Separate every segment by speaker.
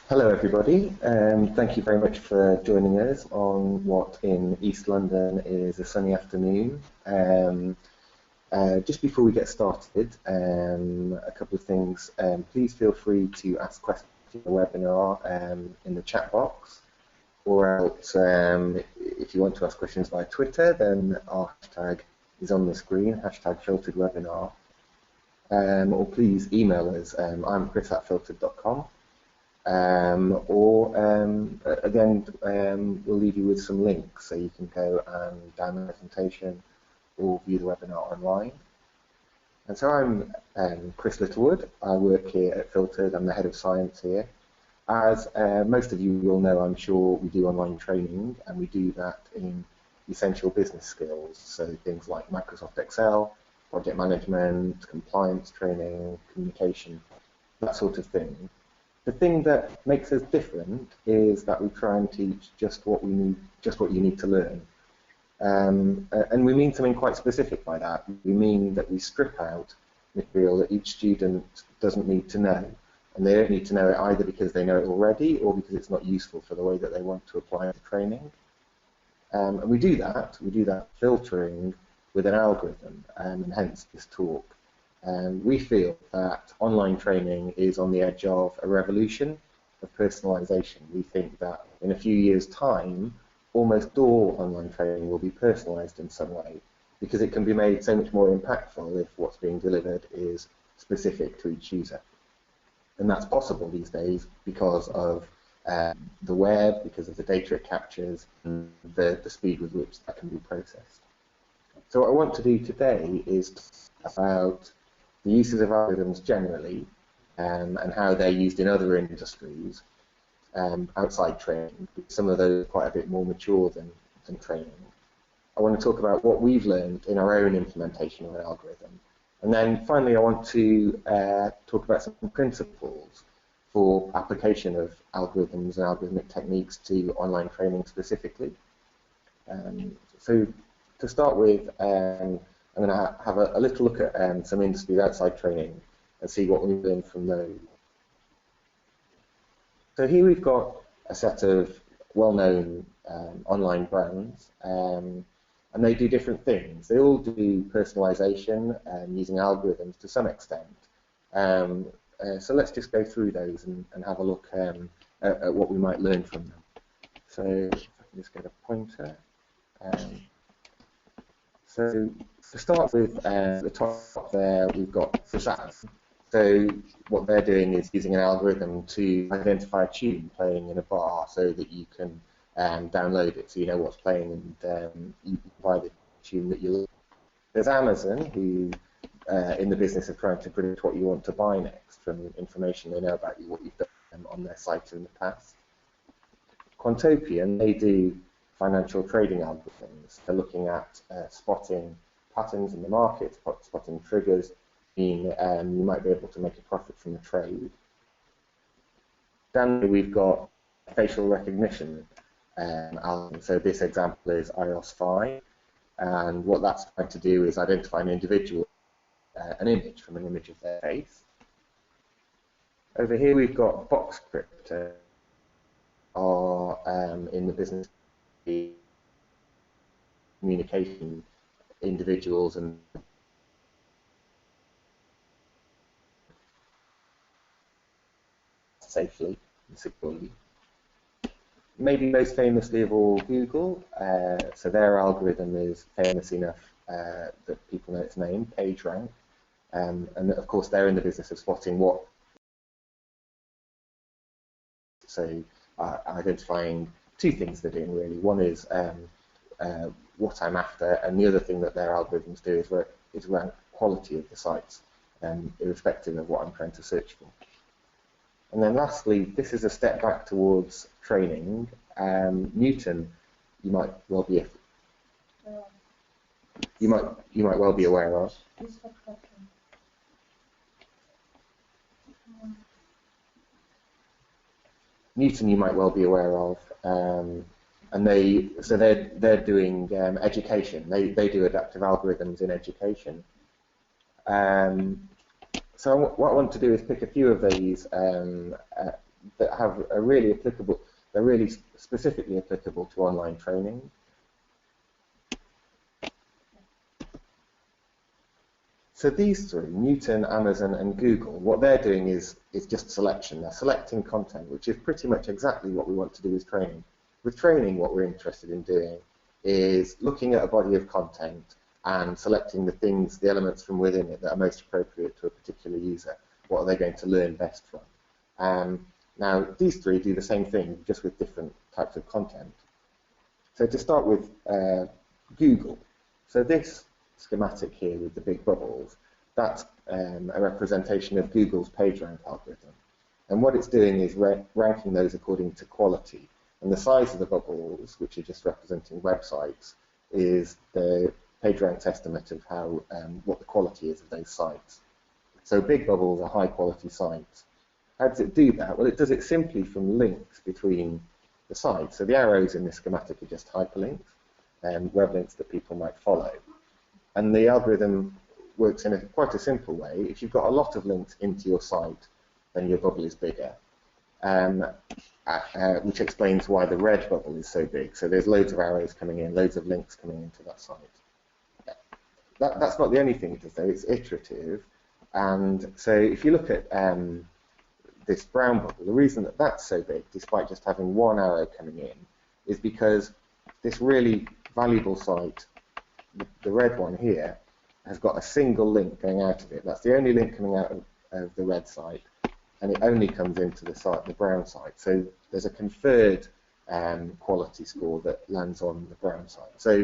Speaker 1: Hello, everybody. Thank you very much for joining us on what in East London is a sunny afternoon. Just before we get started, a couple of things. Please feel free to ask questions in the webinar in the chat box, or else if you want to ask questions via Twitter, then our hashtag is on the screen, hashtag filtered webinar. Or please email us. I'm chris@filtered.com. Again, we'll leave you with some links so you can go and download the presentation or view the webinar online. And so I'm Chris Littlewood. I work here at Filtered. I'm the head of science here. As most of you will know, I'm sure, we do online training, and we do that in essential business skills, so things like Microsoft Excel, project management, compliance training, communication, that sort of thing. The thing that makes us different is that we try and teach just what you need to learn. And we mean something quite specific by that. We mean that we strip out material that each student doesn't need to know. And they don't need to know it either because they know it already or because it's not useful for the way that they want to apply the training. And we do that filtering with an algorithm, and hence this talk. We feel that online training is on the edge of a revolution of personalization. We think that in a few years' time, almost all online training will be personalized in some way, because it can be made so much more impactful if what's being delivered is specific to each user. And that's possible these days because of the web, because of the data it captures, and the speed with which that can be processed. So what I want to do today is talk about the uses of algorithms generally, and how they're used in other industries outside training. Some of those are quite a bit more mature than training. I want to talk about what we've learned in our own implementation of an algorithm. And then finally I want to talk about some principles for application of algorithms and algorithmic techniques to online training specifically. So to start with, I'm going to have a little look at some industries outside training and see what we've learned from those. So here we've got a set of well-known online brands, and they do different things. They all do personalization using algorithms to some extent. So let's just go through those and have a look at what we might learn from them. So if I can just get a pointer. So to start with, the top there, we've got Personalize. So what they're doing is using an algorithm to identify a tune playing in a bar so that you can download it so you know what's playing and you can buy the tune that you like. There's Amazon, who in the business of trying to predict what you want to buy next from information they know about you, what you've done on their site in the past. Quantopian, they do financial trading algorithms. They're looking at spotting patterns in the market, spotting triggers, mean you might be able to make a profit from a trade. Then we've got facial recognition algorithm. So this example is iOS 5, and what that's trying to do is identify an individual, an image from an image of their face. Over here we've got box crypto, are in the business communication individuals and safely and securely. Maybe most famously of all, Google. So their algorithm is famous enough that people know its name, PageRank, and of course they're in the business of spotting what. So identifying two things they're doing really. One is what I'm after, and the other thing that their algorithms do is rank quality of the sites, irrespective of what I'm trying to search for. And then lastly, this is a step back towards training. Newton, you might well be well be aware of. Newton, you might well be aware of, and they're doing education. They do adaptive algorithms in education. So what I want to do is pick a few of these that are really applicable. They're really specifically applicable to online training. So these three, Newton, Amazon, and Google, what they're doing is just selection. They're selecting content, which is pretty much exactly what we want to do with training. With training, what we're interested in doing is looking at a body of content and selecting the things, the elements from within it that are most appropriate to a particular user. What are they going to learn best from? Now, these three do the same thing, just with different types of content. So to start with Google. So this schematic here with the big bubbles, that's a representation of Google's PageRank algorithm. And what it's doing is ranking those according to quality. And the size of the bubbles, which are just representing websites, is the PageRank's estimate of how what the quality is of those sites. So big bubbles are high quality sites. How does it do that? Well, it does it simply from links between the sites. So the arrows in this schematic are just hyperlinks, web links that people might follow. And the algorithm works in quite a simple way. If you've got a lot of links into your site, then your bubble is bigger, which explains why the red bubble is so big. So there's loads of arrows coming in, loads of links coming into that site. That's not the only thing it does, though. It's iterative. And so if you look at this brown bubble, the reason that that's so big, despite just having one arrow coming in, is because this really valuable site, the red one here, has got a single link going out of it. That's the only link coming out of the red site, and it only comes into the site, the brown site. So there's a conferred quality score that lands on the brown site. So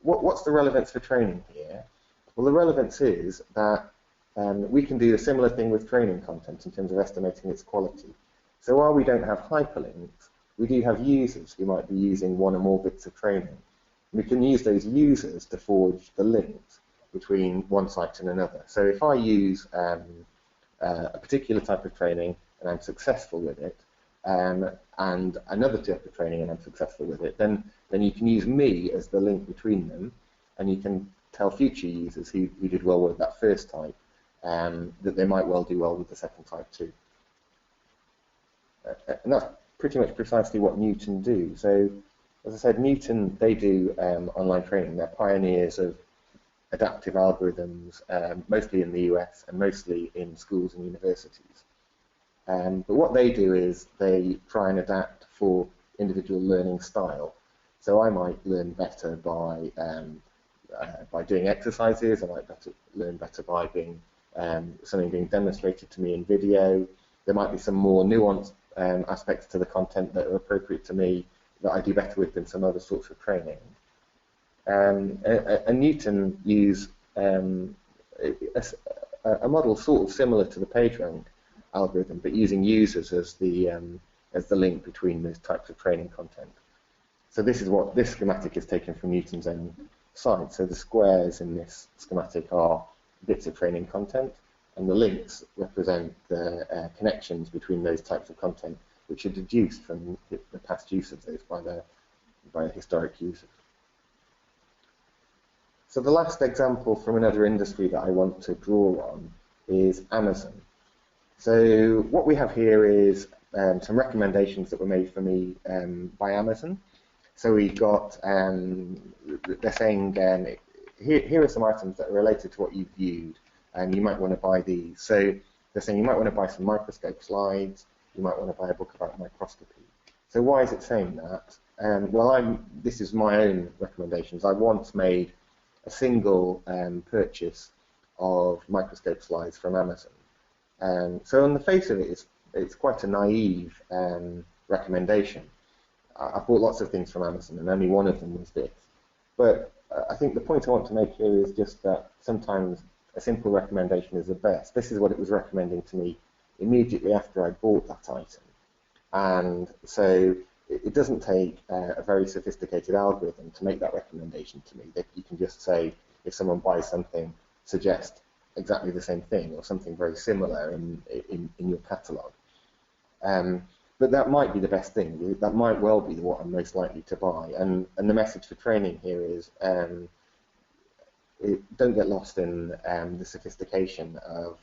Speaker 1: what's the relevance for training here? Well, the relevance is that we can do a similar thing with training content in terms of estimating its quality. So while we don't have hyperlinks, we do have users who might be using one or more bits of training. We can use those users to forge the links between one site and another. So if I use a particular type of training and I'm successful with it, and another type of training and I'm successful with it, then you can use me as the link between them, and you can tell future users who did well with that first type that they might well do well with the second type too. And that's pretty much precisely what Newton do. So, as I said, Newton, they do online training. They're pioneers of adaptive algorithms, mostly in the US and mostly in schools and universities. But what they do is they try and adapt for individual learning style. So I might learn better by doing exercises. I might learn better by being something being demonstrated to me in video. There might be some more nuanced aspects to the content that are appropriate to me that I do better with than some other sorts of training. And Newton use a model sort of similar to the PageRank algorithm, but using users as the link between those types of training content. So this is what this schematic is taken from Newton's own site. So the squares in this schematic are bits of training content, and the links represent the connections between those types of content, which are deduced from the past use of those by the historic users. So the last example from another industry that I want to draw on is Amazon. So what we have here is some recommendations that were made for me by Amazon. So we've got, they're saying, here are some items that are related to what you've viewed, and you might want to buy these. So they're saying you might want to buy some microscope slides, you might want to buy a book about microscopy. So why is it saying that? Well, this is my own recommendations. I once made a single purchase of microscope slides from Amazon. So on the face of it, it's quite a naive recommendation. I bought lots of things from Amazon, and only one of them was this. But I think the point I want to make here is just that sometimes a simple recommendation is the best. This is what it was recommending to me immediately after I bought that item. And so it doesn't take a very sophisticated algorithm to make that recommendation to me. That you can just say, if someone buys something, suggest exactly the same thing or something very similar in your catalogue. But that might be the best thing. That might well be what I'm most likely to buy. And the message for training here is don't get lost in the sophistication of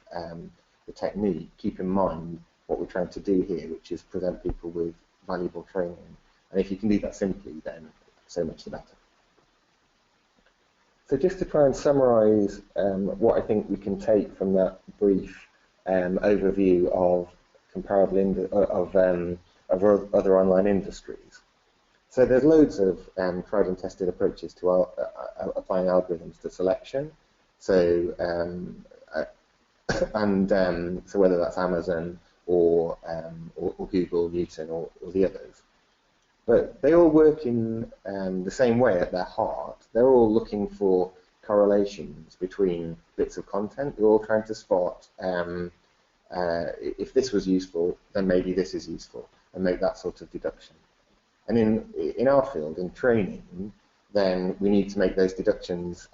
Speaker 1: the technique. Keep in mind what we're trying to do here, which is present people with valuable training. And if you can do that simply, then so much the better. So just to try and summarise what I think we can take from that brief overview of comparable other online industries. So there's loads of tried and tested approaches to applying algorithms to selection. So so whether that's Amazon or Google, Newton, or the others. But they all work in the same way at their heart. They're all looking for correlations between bits of content. They're all trying to spot if this was useful, then maybe this is useful, and make that sort of deduction. And in our field, in training, then we need to make those deductions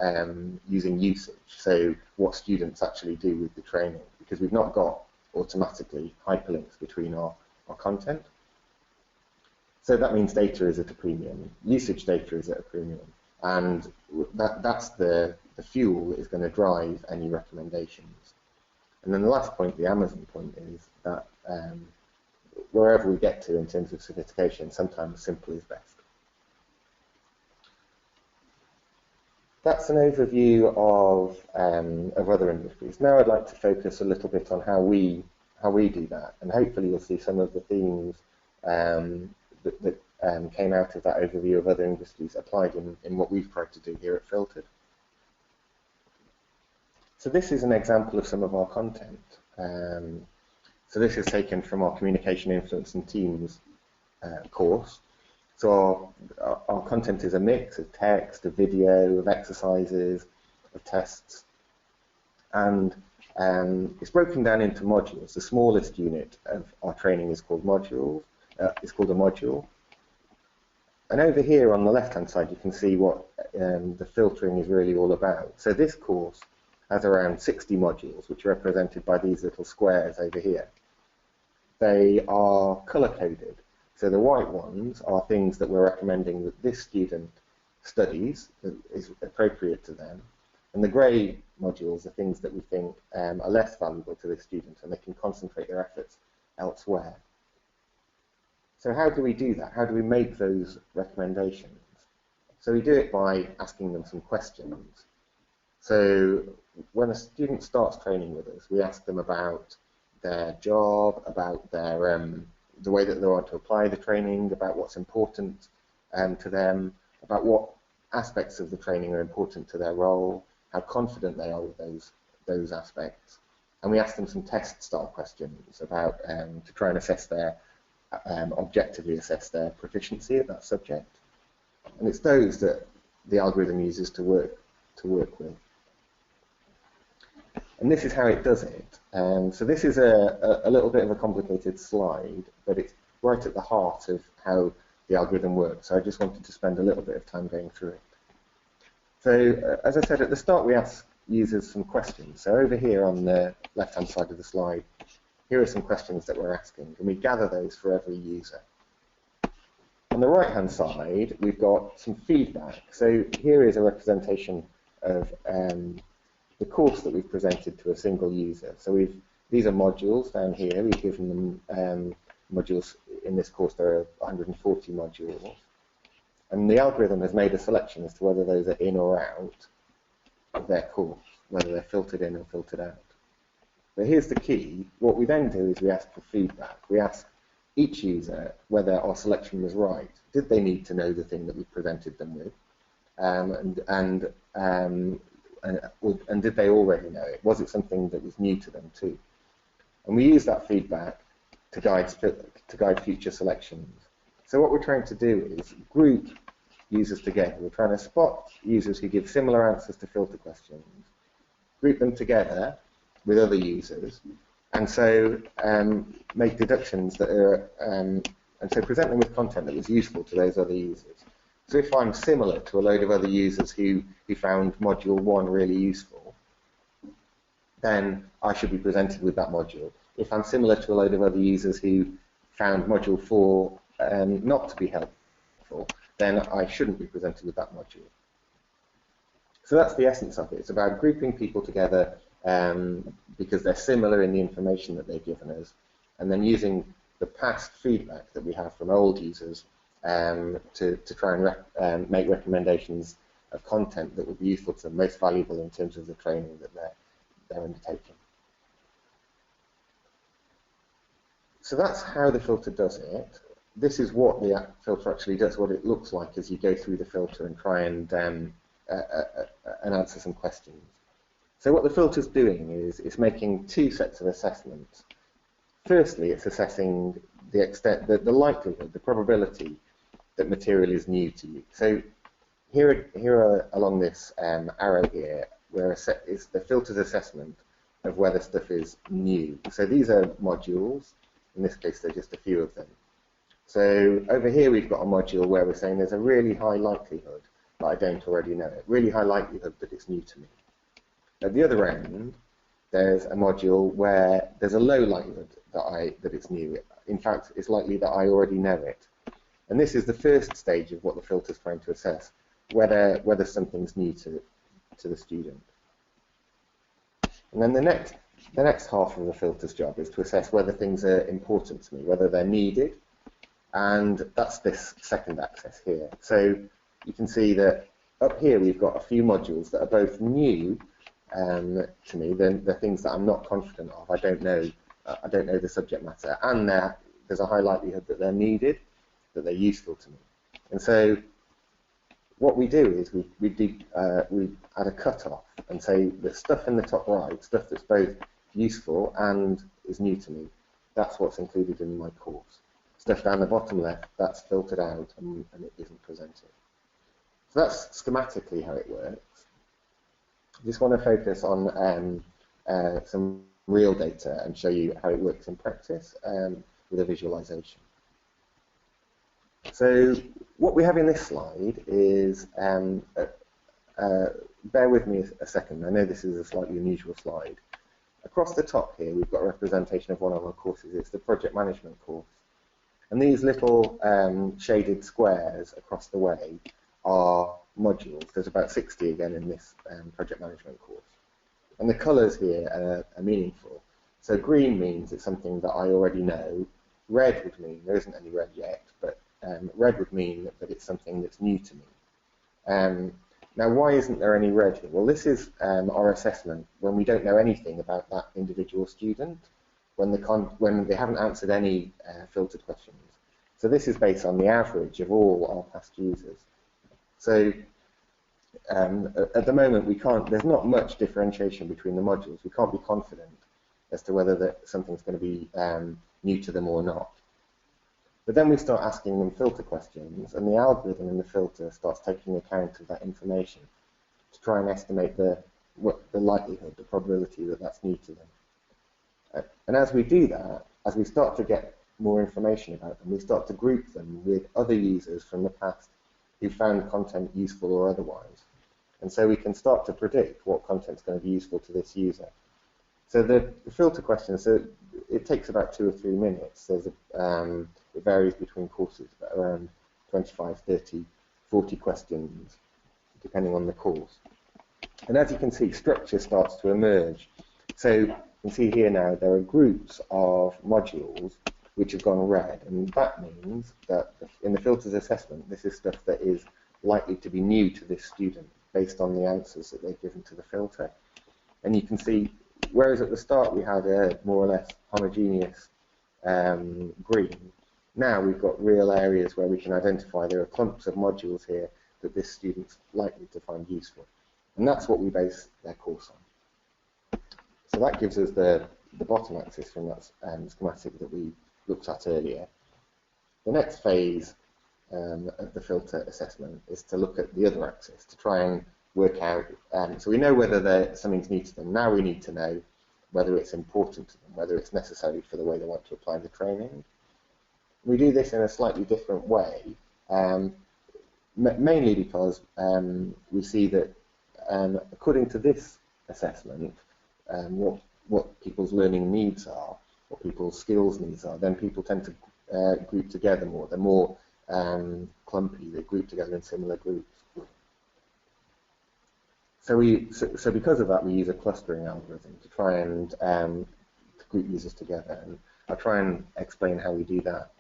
Speaker 1: using usage. So what students actually do with the training, because we've not got automatically hyperlinks between our content. So that means data is at a premium. Usage data is at a premium. And that's the fuel that is going to drive any recommendations. And then the last point, the Amazon point, is that wherever we get to in terms of sophistication, sometimes simple is best. That's an overview of other industries. Now I'd like to focus a little bit on how we do that, and hopefully you'll see some of the themes that came out of that overview of other industries applied in what we've tried to do here at Filtered. So this is an example of some of our content. So this is taken from our Communication, Influence and Teams course. So our content is a mix of text, of video, of exercises, of tests, and it's broken down into modules. The smallest unit of our training is called modules. It's called a module. And over here on the left-hand side, you can see what the filtering is really all about. So this course has around 60 modules, which are represented by these little squares over here. They are color-coded. So the white ones are things that we're recommending that this student studies, that is appropriate to them. And the grey modules are things that we think are less valuable to this student, and they can concentrate their efforts elsewhere. So how do we do that? How do we make those recommendations? So we do it by asking them some questions. So when a student starts training with us, we ask them about their job, about their the way that they want to apply the training, about what's important to them, about what aspects of the training are important to their role, how confident they are with those aspects. And we ask them some test-style questions about to try and assess their objectively assess their proficiency at that subject. And it's those that the algorithm uses to work with. And this is how it does it. So this is a little bit of a complicated slide, but it's right at the heart of how the algorithm works. So I just wanted to spend a little bit of time going through it. So as I said at the start, we ask users some questions. So over here on the left-hand side of the slide, here are some questions that we're asking, and we gather those for every user. On the right-hand side, we've got some feedback. So here is a representation of the course that we've presented to a single user. So these are modules down here. We've given them modules. In this course, there are 140 modules. And the algorithm has made a selection as to whether those are in or out of their course, whether they're filtered in or filtered out. But here's the key. What we then do is we ask for feedback. We ask each user whether our selection was right. Did they need to know the thing that we presented them with? And did they already know it? Was it something that was new to them too? And we use that feedback to guide future selections. So what we're trying to do is group users together. We're trying to spot users who give similar answers to filter questions, group them together with other users, and so make deductions that are, and so present them with content that was useful to those other users. So if I'm similar to a load of other users who found module 1 really useful, then I should be presented with that module. If I'm similar to a load of other users who found module 4 not to be helpful, then I shouldn't be presented with that module. So that's the essence of it. It's about grouping people together because they're similar in the information that they've given us, and then using the past feedback that we have from old users to try and make recommendations of content that would be useful to them, most valuable in terms of the training that they're undertaking. So that's how the filter does it. This is what the filter actually does, what it looks like as you go through the filter and try and answer some questions. So what the filter's doing is it's making two sets of assessments. Firstly, it's assessing the extent, the likelihood, the probability that material is new to you. So here are along this arrow here, where is the filter's assessment of whether stuff is new. So these are modules. In this case, there are just a few of them. So over here, we've got a module where we're saying there's a really high likelihood that I don't already know it, really high likelihood that it's new to me. At the other end, there's a module where there's a low likelihood that it's new. In fact, it's likely that I already know it. And this is the first stage of what the filter is trying to assess, whether something's new to the student. And then the next half of the filter's job is to assess whether things are important to me, whether they're needed, and that's this second axis here. So you can see that up here we've got a few modules that are both new to me, they're things that I'm not confident of. I don't know the subject matter, and there's a high likelihood that they're needed, that they're useful to me. And so what we do is we add a cutoff and say the stuff in the top right, stuff that's both useful and is new to me, that's what's included in my course. Stuff down the bottom left, that's filtered out and it isn't presented. So that's schematically how it works. I just want to focus on some real data and show you how it works in practice with a visualization. So what we have in this slide is, bear with me a second, I know this is a slightly unusual slide. Across the top here we've got a representation of one of our courses. It's the project management course. And these little shaded squares across the way are modules. There's about 60 again in this project management course. And the colours here are meaningful. So green means it's something that I already know. Red would mean there isn't any red yet, but red would mean that it's something that's new to me. Now, why isn't there any red here? Well, this is our assessment when we don't know anything about that individual student, when they haven't answered any filtered questions. So this is based on the average of all our past users. So at the moment, there's not much differentiation between the modules. We can't be confident as to whether something's going to be new to them or not. But then we start asking them filter questions, and the algorithm in the filter starts taking account of that information to try and estimate the likelihood, the probability that that's new to them. And as we do that, as we start to get more information about them, we start to group them with other users from the past who found content useful or otherwise. And so we can start to predict what content's going to be useful to this user. So the filter questions, so it takes about 2 or 3 minutes. It varies between courses, but around 25, 30, 40 questions, depending on the course. And as you can see, structure starts to emerge. So you can see here now there are groups of modules which have gone red, and that means that in the filters assessment, this is stuff that is likely to be new to this student based on the answers that they've given to the filter. And you can see, whereas at the start we had a more or less homogeneous green, now we've got real areas where we can identify there are clumps of modules here that this student's likely to find useful. And that's what we base their course on. So that gives us the bottom axis from that schematic that we looked at earlier. The next phase of the filter assessment is to look at the other axis, to try and work out, so we know whether something's new to them. Now we need to know whether it's important to them, whether it's necessary for the way they want to apply the training. We do this in a slightly different way, mainly because we see that according to this assessment, what people's learning needs are, what people's skills needs are, then people tend to group together more. They're more clumpy, they group together in similar groups. So because of that, we use a clustering algorithm to try and to group users together. And I'll try and explain how we do that.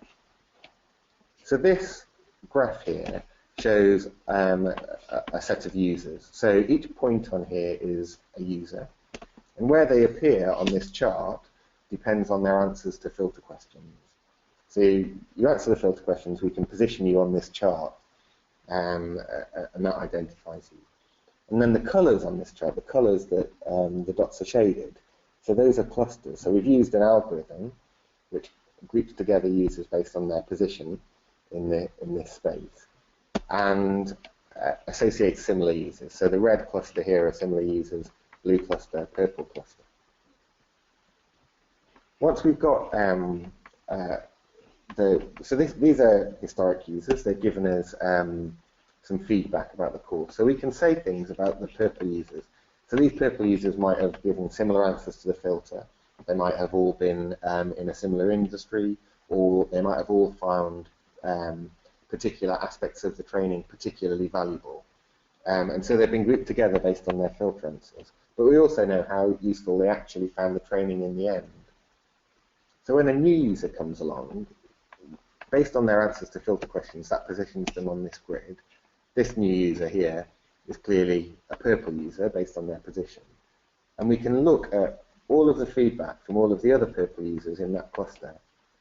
Speaker 1: So this graph here shows a set of users. So each point on here is a user, and where they appear on this chart depends on their answers to filter questions. So you answer the filter questions, we can position you on this chart, and that identifies you. And then the colours on this chart, the colours that the dots are shaded, so those are clusters. So we've used an algorithm which groups together users based on their position in this space, and associates similar users. So the red cluster here are similar users, blue cluster, purple cluster. Once we've got these are historic users. They've given us some feedback about the course. So we can say things about the purple users. So these purple users might have given similar answers to the filter. They might have all been in a similar industry, or they might have all found particular aspects of the training particularly valuable. And so they've been grouped together based on their filter answers. But we also know how useful they actually found the training in the end. So when a new user comes along, based on their answers to filter questions, that positions them on this grid. This new user here is clearly a purple user based on their position. And we can look at all of the feedback from all of the other purple users in that cluster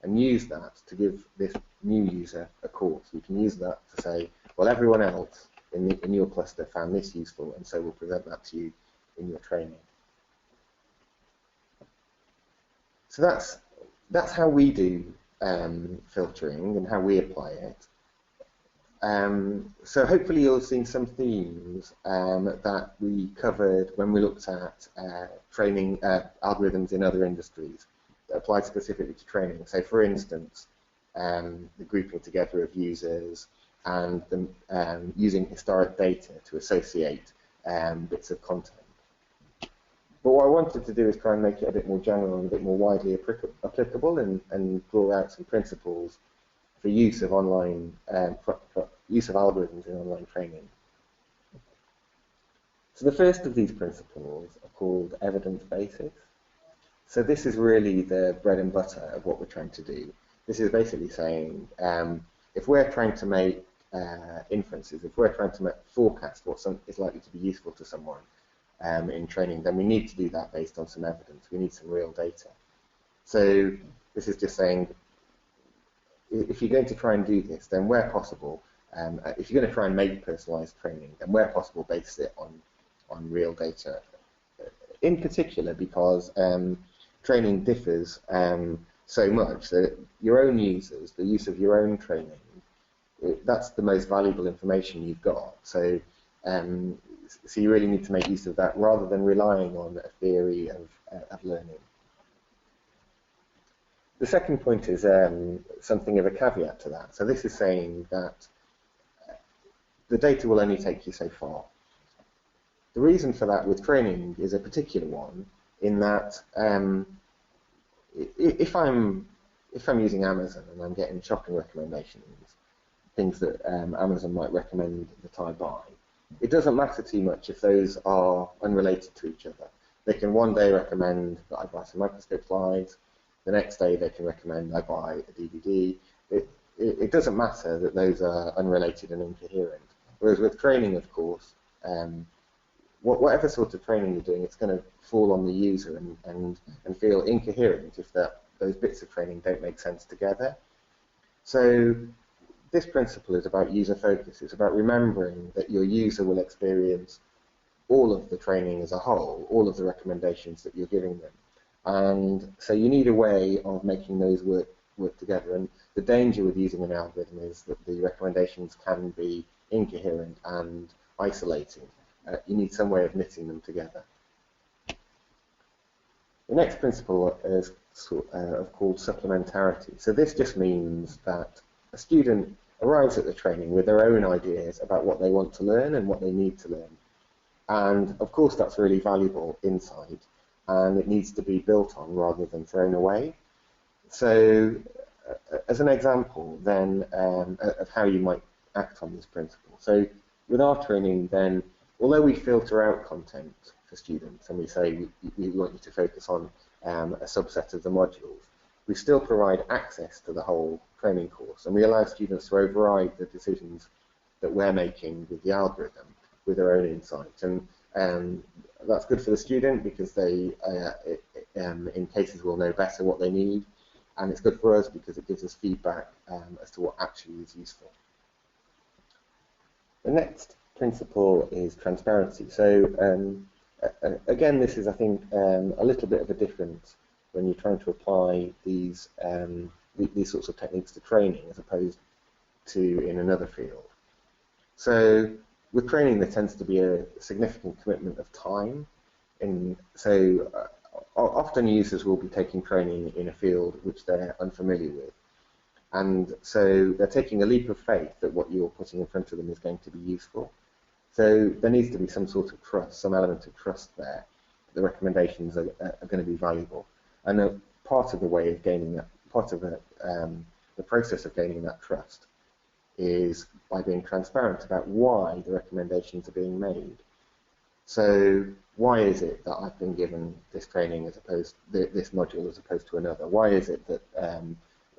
Speaker 1: and use that to give this new user a course. We can use that to say, well, everyone else in your cluster found this useful, and so we'll present that to you in your training. So that's how we do filtering and how we apply it. So hopefully you'll have seen some themes that we covered when we looked at training algorithms in other industries that apply specifically to training. So for instance, the grouping together of users and using historic data to associate bits of content. But what I wanted to do is try and make it a bit more general and a bit more widely applicable, and draw out some principles for use of online use of algorithms in online training. So the first of these principles are called evidence basis. So this is really the bread and butter of what we're trying to do. This is basically saying if we're trying to make inferences, if we're trying to forecast what is likely to be useful to someone in training, then we need to do that based on some evidence. We need some real data. So this is just saying, if you're going to try and do this, then where possible, if you're going to try and make personalized training, then where possible, base it on real data. In particular, because training differs so much that your own users, the use of your own training, that's the most valuable information you've got. So so you really need to make use of that rather than relying on a theory of learning. The second point is something of a caveat to that. So this is saying that the data will only take you so far. The reason for that with training is a particular one, in that if I'm using Amazon and I'm getting shopping recommendations, things that Amazon might recommend that I buy, it doesn't matter too much if those are unrelated to each other. They can one day recommend that I buy some microscope slides, the next day they can recommend I buy a DVD. It doesn't matter that those are unrelated and incoherent. Whereas with training, of course, whatever sort of training you're doing, it's going to fall on the user and feel incoherent if those bits of training don't make sense together. So this principle is about user focus. It's about remembering that your user will experience all of the training as a whole, all of the recommendations that you're giving them. And so you need a way of making those work together. And the danger with using an algorithm is that the recommendations can be incoherent and isolating. You need some way of knitting them together. The next principle is called supplementarity. So this just means that a student arrives at the training with their own ideas about what they want to learn and what they need to learn. And of course that's really valuable insight, and it needs to be built on rather than thrown away. So as an example then of how you might act on this principle. So with our training then, although we filter out content for students and we say we want you to focus on a subset of the modules, we still provide access to the whole training course, and we allow students to override the decisions that we're making with the algorithm with their own insight. And that's good for the student because they, in cases, will know better what they need, and it's good for us because it gives us feedback as to what actually is useful. The next principle is transparency. So again, this is, I think, a little bit of a difference when you're trying to apply these sorts of techniques to training as opposed to in another field. So with training, there tends to be a significant commitment of time. Often users will be taking training in a field which they're unfamiliar with. And so they're taking a leap of faith that what you're putting in front of them is going to be useful. So there needs to be some sort of trust, some element of trust there. The recommendations are going to be valuable. And part of the way of gaining that, part of the process of gaining that trust is by being transparent about why the recommendations are being made. So why is it that I've been given this training as opposed to this module as opposed to another? Why is it that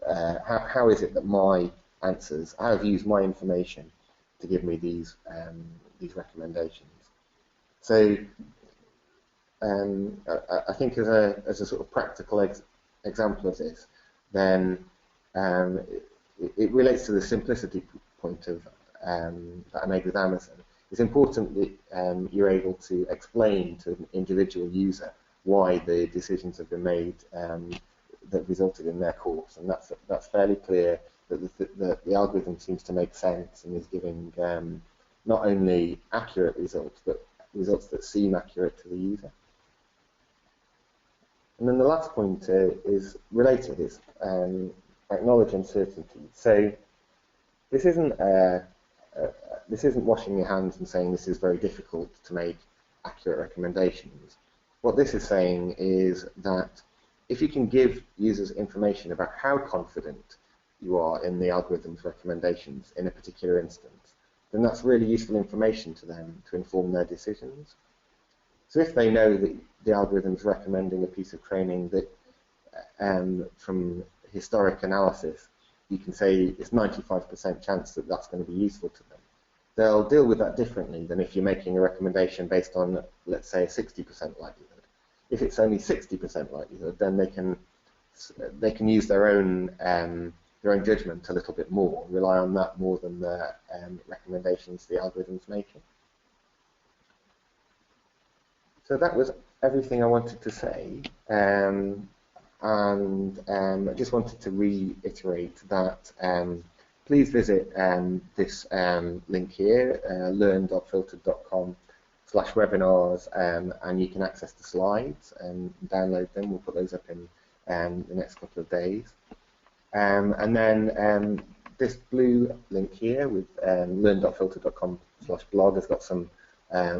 Speaker 1: how is it that my answers, how have you used my information to give me these recommendations? So I think as a sort of practical example of this, then it relates to the simplicity point of that I made with Amazon. It's important that you're able to explain to an individual user why the decisions have been made that resulted in their course, and that's fairly clear that the algorithm seems to make sense and is giving not only accurate results, but results that seem accurate to the user. And then the last point is related, is acknowledge uncertainty. So this isn't washing your hands and saying this is very difficult to make accurate recommendations. What this is saying is that if you can give users information about how confident you are in the algorithm's recommendations in a particular instance, then that's really useful information to them to inform their decisions. So if they know that the algorithm's recommending a piece of training that, from historic analysis, you can say it's 95% chance that that's going to be useful to them, they'll deal with that differently than if you're making a recommendation based on, let's say, a 60% likelihood. If it's only 60% likelihood, then they can use their own judgment a little bit more, rely on that more than the recommendations the algorithm's making. So that was everything I wanted to say, and I just wanted to reiterate that please visit this link here, learn.filtered.com/webinars, and you can access the slides and download them. We'll put those up in the next couple of days. And then this blue link here with learn.filtered.com/blog has got some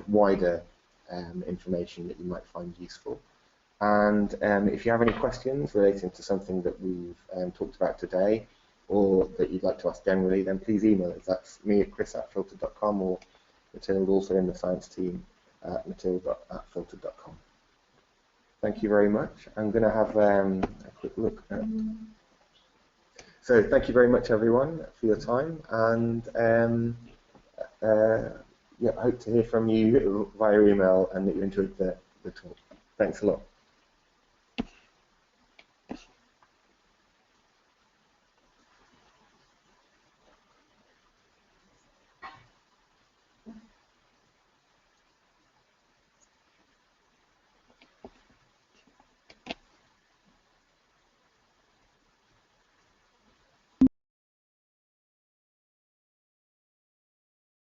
Speaker 1: wider information that you might find useful. And if you have any questions relating to something that we've talked about today, or that you'd like to ask generally, then please email us. That's me at chris@filtered.com, or Matilda, also in the science team, at matilda@filtered.com. Thank you very much. I'm going to have a quick look at. So thank you very much, everyone, for your time, and yeah, I hope to hear from you via email and that you enjoyed the talk. Thanks a lot.